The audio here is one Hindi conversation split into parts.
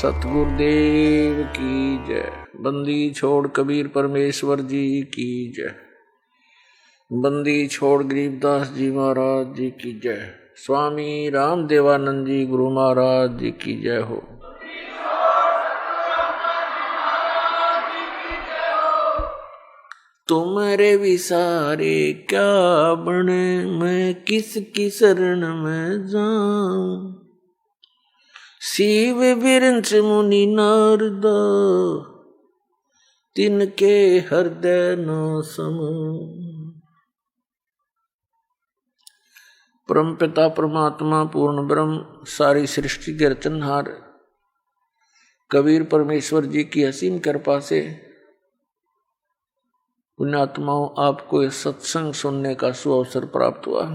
सतगुरुदेव की जय। बंदी छोड़ कबीर परमेश्वर जी की जय। बंदी छोड़ गरीबदास जी महाराज जी की जय। स्वामी रामदेवानंद जी गुरु महाराज जी की जय हो। तुम्हारे विसारे क्या बने, मैं किसकी शरण में जाऊं। शिव बिरंच मुनि नारद, तिनके हृदय न समूं। परम पिता परमात्मा पूर्ण ब्रह्म सारी सृष्टि के रचनहार कबीर परमेश्वर जी की असीम कृपा से पुण्यात्माओं आपको इस सत्संग सुनने का सुअवसर प्राप्त हुआ।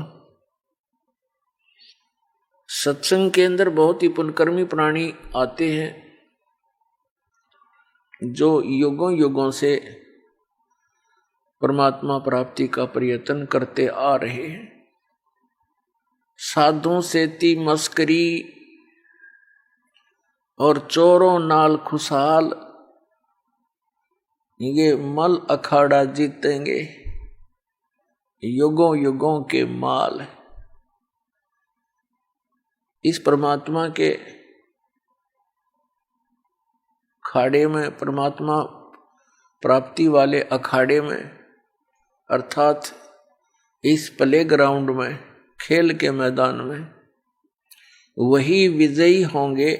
सत्संग के अंदर बहुत ही पुण्यकर्मी प्राणी आते हैं जो युगों युगों से परमात्मा प्राप्ति का प्रयत्न करते आ रहे हैं। साधुओं से ती मस्करी और चोरों नाल खुशहाल, ये मल अखाड़ा जीतेंगे, युगों युगों के माल। इस परमात्मा के खाड़े में, परमात्मा प्राप्ति वाले अखाड़े में, अर्थात इस प्ले ग्राउंड में, खेल के मैदान में वही विजयी होंगे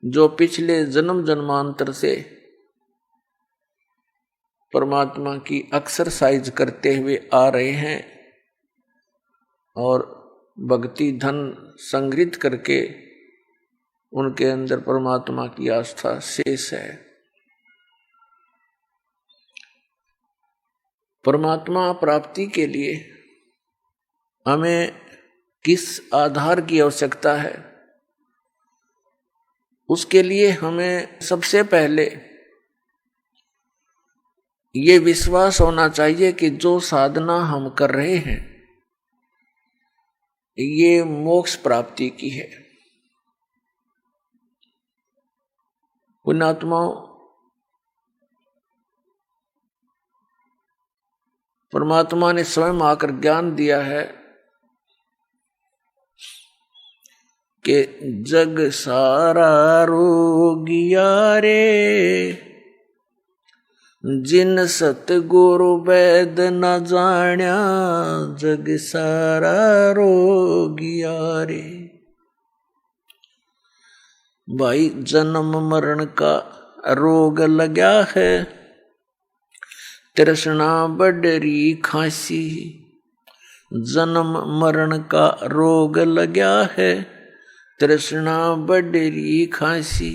जो पिछले जन्म जन्मांतर से परमात्मा की एक्सरसाइज करते हुए आ रहे हैं और भक्ति धन संग्रहित करके उनके अंदर परमात्मा की आस्था शेष है। परमात्मा प्राप्ति के लिए हमें किस आधार की आवश्यकता है, उसके लिए हमें सबसे पहले ये विश्वास होना चाहिए कि जो साधना हम कर रहे हैं ये मोक्ष प्राप्ति की है। पुण्यात्माओं, परमात्मा ने स्वयं आकर ज्ञान दिया है कि जग सारा रोगिया रे, जिन सतगुरु वैद न जाण्या, जग सारा रोगिया रे। भाई जन्म मरण का रोग लगा है, तृष्णा बडरी खांसी। जन्म मरण का रोग लगा है, तृष्णा बडरी खांसी।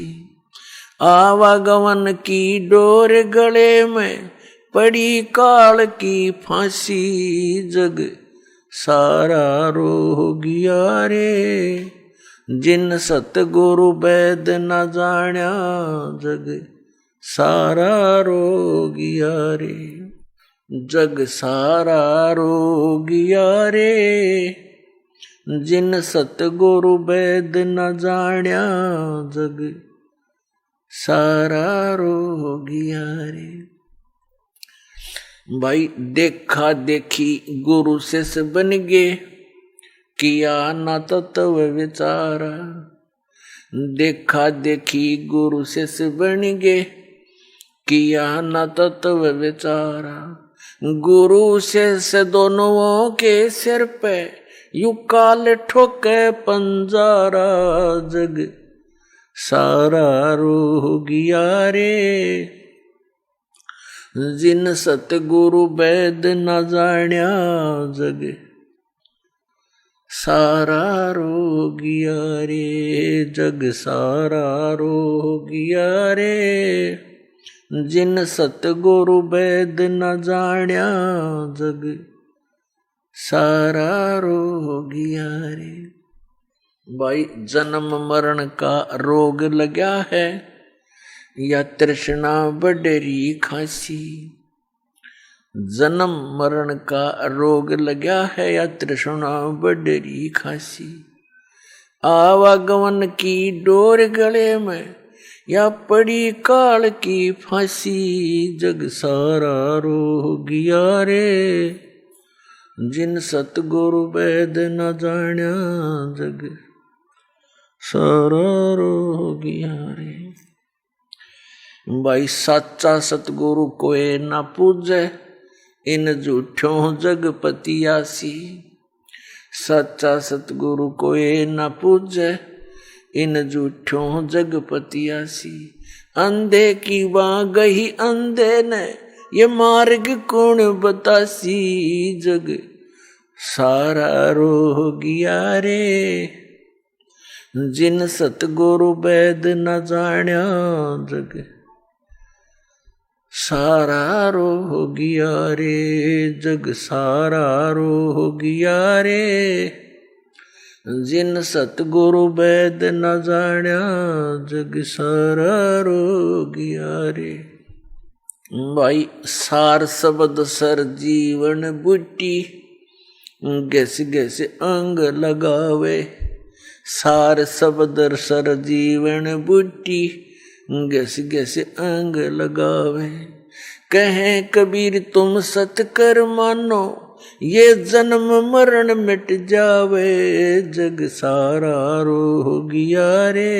आवागमन की डोर गले में, पड़ी काल की फांसी। जग सारा रोगिया रे, जिन सतगुरु वैद न जाण्या, जग सारा रोगिया रे। जग सारा रोगिया रे, जिन सतगुरु वैद न जाण्या, जग सारा रोगिया रे। भाई देखा देखी गुरु शिष्य बन गे, किया न तत्व विचारा। देखा देखी गुरु शिष्य बन गे, किया न तत्व विचारा। गुरु शिष्य दोनों के सिर पे यू काल ठोके पंजारा। जग सारा रोगिया रे, जिन सतगुरु वैद न जाण्या, जग सारा रोगिया रे। जग सारा रोगिया रे, जिन सतगुरु वैद न जाण्या, जग सारा रोगिया रे। भाई जन्म मरण का रोग लगा है, या तृष्णा बडरी खांसी। जन्म मरण का रोग लगा है, या तृष्णा बडरी खांसी। आवागमन की डोर गले में या पड़ी काल की फांसी, जग सारा रो गया रे जिन सतगुरु वैद न जान्या, जग सारा रो गया रे। भाई साचा सतगुरु कोई न पूजे, इन झूठों जगपति आसी। सच्चा सतगुरु कोई न पूजे, इन झूठों जगपति आसी। अंधे की बाँ गही अंधे ने, ये मार्ग कौन बतासी, जग सारा रो गया रे जिन सतगुरु वैद न जान्या, जग सारा रो गया रे जग सारा रो गया रे जिन सतगुरु वैद न जान्या, जग सारा रो गया रे। भाई सार शब्द सर जीवन बूटी, गैस गैस अंग लगावे। सार शब्द सर जीवन बूटी, गैस गैस अंग लगावे। कहें कबीर तुम सत कर मानो, ये जन्म मरण मिट जावे, जग सारा रो गया रे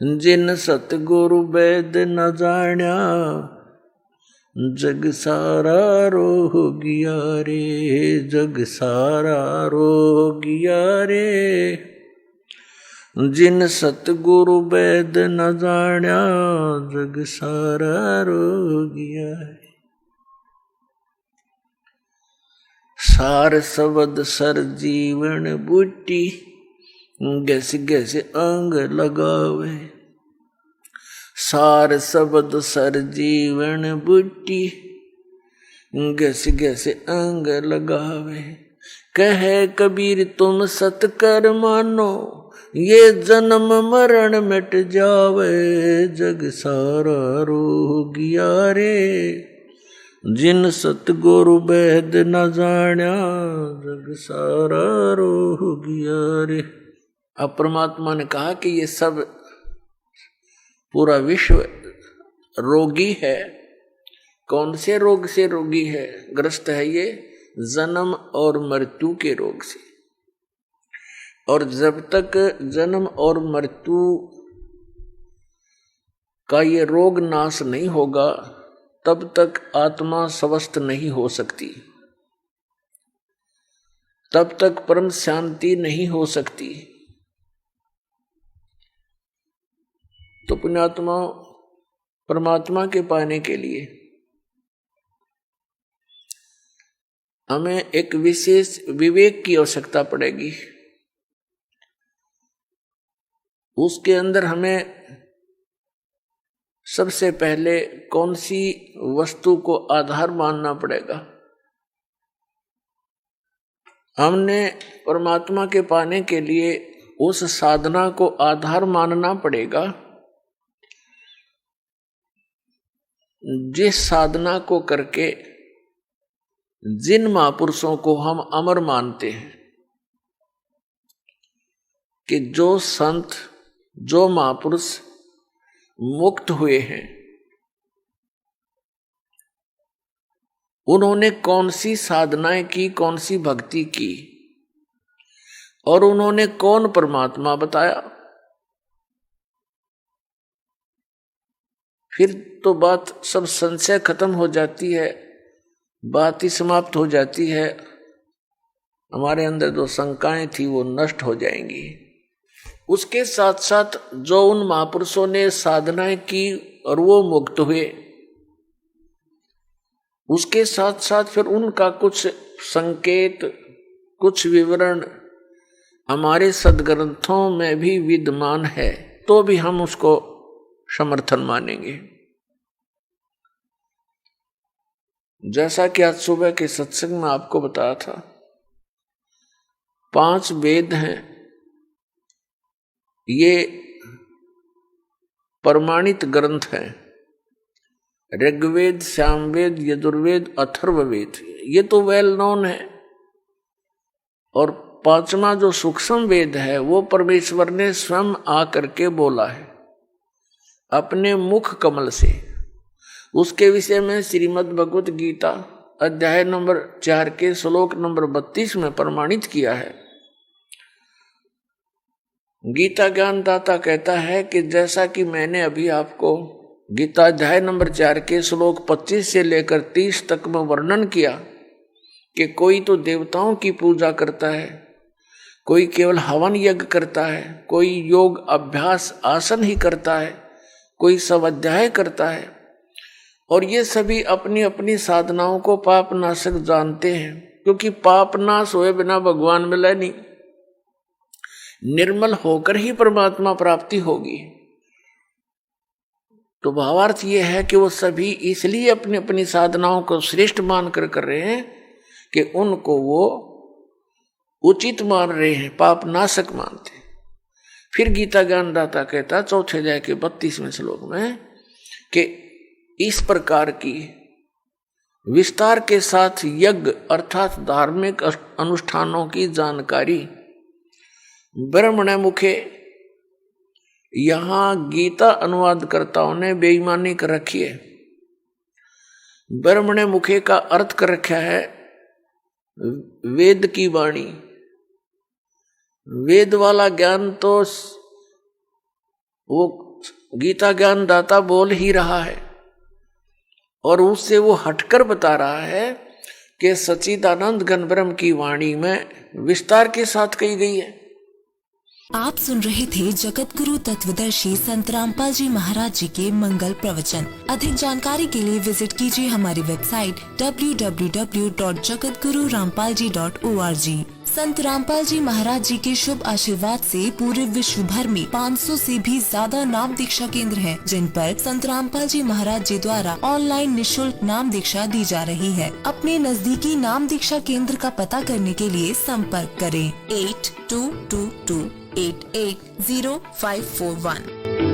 जिन सतगुरु वैद न जान्या, जग सारा रो गया रे जग सारा रो गया रे जिन सतगुरु वैद न जान्या, जग सारा रो गया है। सार शब्द सर जीवन बूटी, गैस गैस अंग लगावे। सार शब्द सर जीवन बूटी, गैस गैस अंग लगावे। कहे कबीर तुम सत कर मानो, ये जन्म मरण मिट जावे, जग सारा रो गया रे जिन सतगुरु वैद न जान्या, जग सारा रो गया रे। अब परमात्मा ने कहा कि ये सब पूरा विश्व रोगी है। कौन से रोग से रोगी है, ग्रस्त है? ये जन्म और मृत्यु के रोग से। और जब तक जन्म और मृत्यु का ये रोग नाश नहीं होगा, तब तक आत्मा स्वस्थ नहीं हो सकती, तब तक परम शांति नहीं हो सकती। तो पुण्यात्मा परमात्मा के पाने के लिए हमें एक विशेष विवेक की आवश्यकता पड़ेगी। उसके अंदर हमें सबसे पहले कौन सी वस्तु को आधार मानना पड़ेगा? हमने परमात्मा के पाने के लिए उस साधना को आधार मानना पड़ेगा जिस साधना को करके जिन महापुरुषों को हम अमर मानते हैं, कि जो संत जो महापुरुष मुक्त हुए हैं, उन्होंने कौन सी साधनाएं की, कौन सी भक्ति की, और उन्होंने कौन परमात्मा बताया। फिर तो बात सब संशय खत्म हो जाती है, बात ही समाप्त हो जाती है। हमारे अंदर जो शंकाएं थी वो नष्ट हो जाएंगी। उसके साथ साथ जो उन महापुरुषों ने साधनाएं की और वो मुक्त हुए, उसके साथ साथ फिर उनका कुछ संकेत, कुछ विवरण हमारे सदग्रंथों में भी विद्यमान है, तो भी हम उसको समर्थन मानेंगे। जैसा कि आज सुबह के सत्संग में आपको बताया था, 5 वेद हैं, ये प्रमाणित ग्रंथ हैं। ऋग्वेद, सामवेद, यजुर्वेद, अथर्ववेद, ये तो वेल नोन है। और पांचवा जो सूक्ष्म वेद है वो परमेश्वर ने स्वयं आकर के बोला है अपने मुख कमल से। उसके विषय में श्रीमद् भगवत गीता अध्याय नंबर 4 के श्लोक नंबर 32 में प्रमाणित किया है। गीता ज्ञानदाता कहता है कि जैसा कि मैंने अभी आपको गीता अध्याय नंबर 4 के श्लोक 25 से लेकर 30 तक में वर्णन किया कि कोई तो देवताओं की पूजा करता है, कोई केवल हवन यज्ञ करता है, कोई योग अभ्यास आसन ही करता है, कोई स्वाध्याय करता है, और ये सभी अपनी अपनी साधनाओं को पाप नाशक जानते हैं, क्योंकि पाप नाश हुए बिना भगवान मिले नहीं। निर्मल होकर ही परमात्मा प्राप्ति होगी। तो भावार्थ ये है कि वो सभी इसलिए अपनी अपनी साधनाओं को श्रेष्ठ मानकर कर रहे हैं कि उनको वो उचित मान रहे हैं, पाप नाशक मानते। फिर गीता ज्ञानदाता कहता 4th अध्याय के 32वें श्लोक में कि इस प्रकार की विस्तार के साथ यज्ञ अर्थात धार्मिक अनुष्ठानों की जानकारी ब्रह्मण मुखे, यहां गीता अनुवादकर्ताओं ने बेईमानी कर रखी है। ब्रह्मण मुखे का अर्थ कर रखा है वेद की वाणी। वेद वाला ज्ञान तो वो गीता ज्ञान दाता बोल ही रहा है, और उससे वो हटकर बता रहा है कि सच्चिदानंद घन ब्रह्म की वाणी में विस्तार के साथ कही गई है। आप सुन रहे थे जगत गुरु तत्वदर्शी संत रामपाल जी महाराज जी के मंगल प्रवचन। अधिक जानकारी के लिए विजिट कीजिए हमारी वेबसाइट www.jagatgururampalji.org। संत रामपाल जी महाराज जी के शुभ आशीर्वाद से पूरे विश्व भर में 500 से भी ज्यादा नाम दीक्षा केंद्र हैं, जिन पर संत रामपाल जी महाराज जी द्वारा ऑनलाइन निशुल्क नाम दीक्षा दी जा रही है। अपने नजदीकी नाम दीक्षा केंद्र का पता करने के लिए संपर्क करें 8222880541।